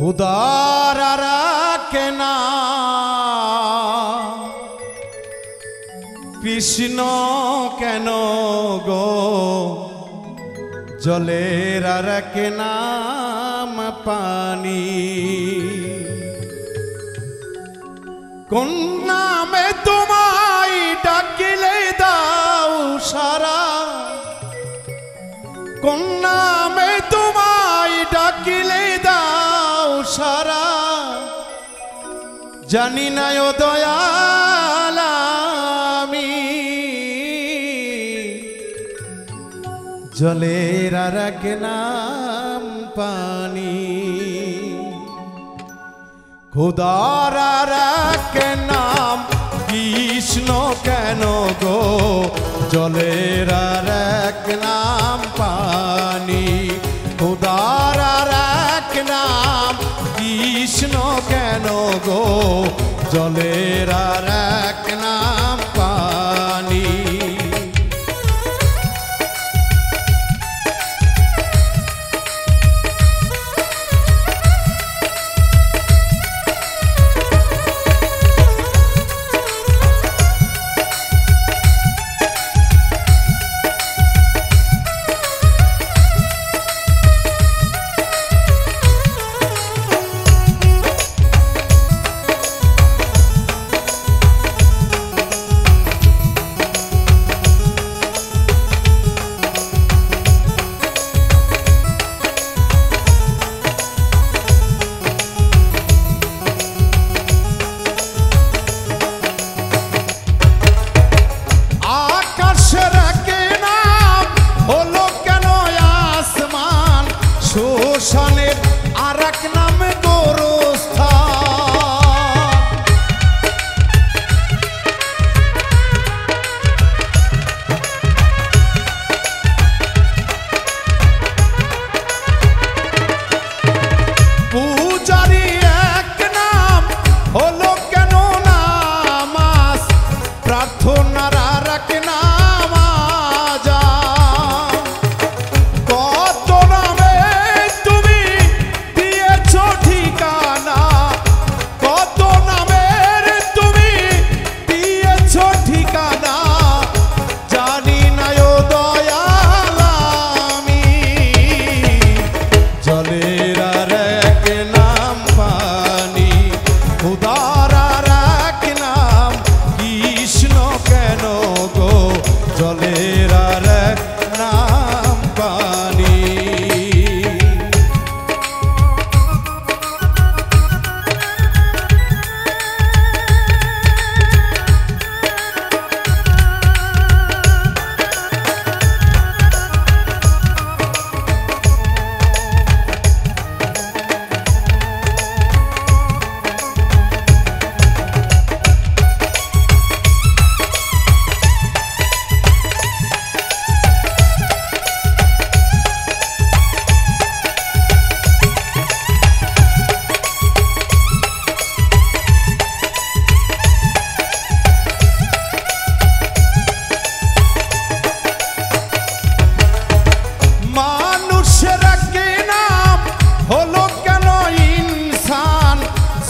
খুদার রাখে না কৃষ্ণ কেন গো জলের রাখে নাম পানি কোন নামে তোমায় ডাকিলে দাও সারা কোন নামে তোমায় ডাকিলে দাও সারা জানি না ও দয়াল আমি জলের রাখে নাম পানি খুদার রাখে নাম কৃষ্ণ কেন গো জলের রাখে নাম পানি খুদার রাখে নাম কৃষ্ণ কেন গো জলের রাখে নাম পানি শোষণের আরেক নাম গোরস্থান পূজারি এক নাম হলো কেন নামাজ প্রার্থনার আরেক নাম আযান কত নামে তুমি দিয়েছো ঠিকানা কত নামের তুমি দিয়েছো ঠিকানা জানি না ও দয়াল আমি জলের আরেক নাম পানি খুদার আরেক নাম কৃষ্ণ কেন গো জলের আরেক নাম পানি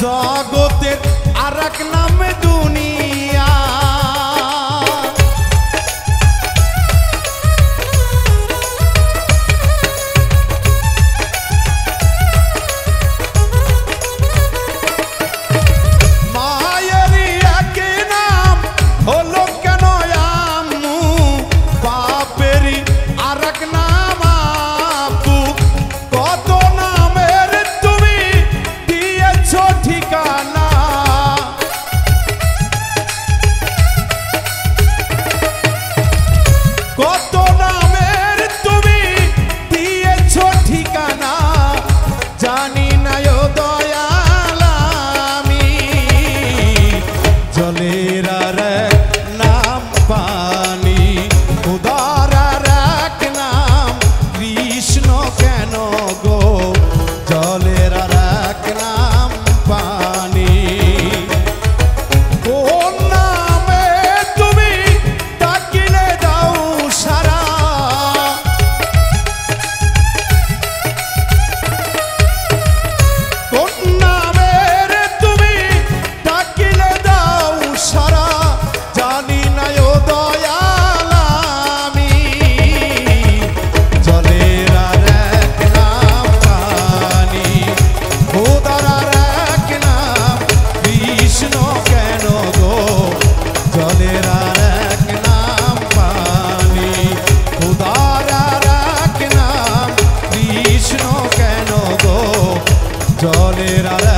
জগতের আরেক নাম দুনিয়া মায়ের এক নাম হলো কেন আম্মু বাপেরই আরেক নাম আপু কত নামের তুমি দিয়েছো ঠিকানা কত নামের তুমি দিয়েছো ঠিকানা জানি না ও দয়াল আমি জলের আরেক নাম পানি খুদার আরেক নাম কৃষ্ণ কেন গো জলের আরেক নাম পানি কোন নামে তুমি ডাকিলে দাও সারা কোন জলের আর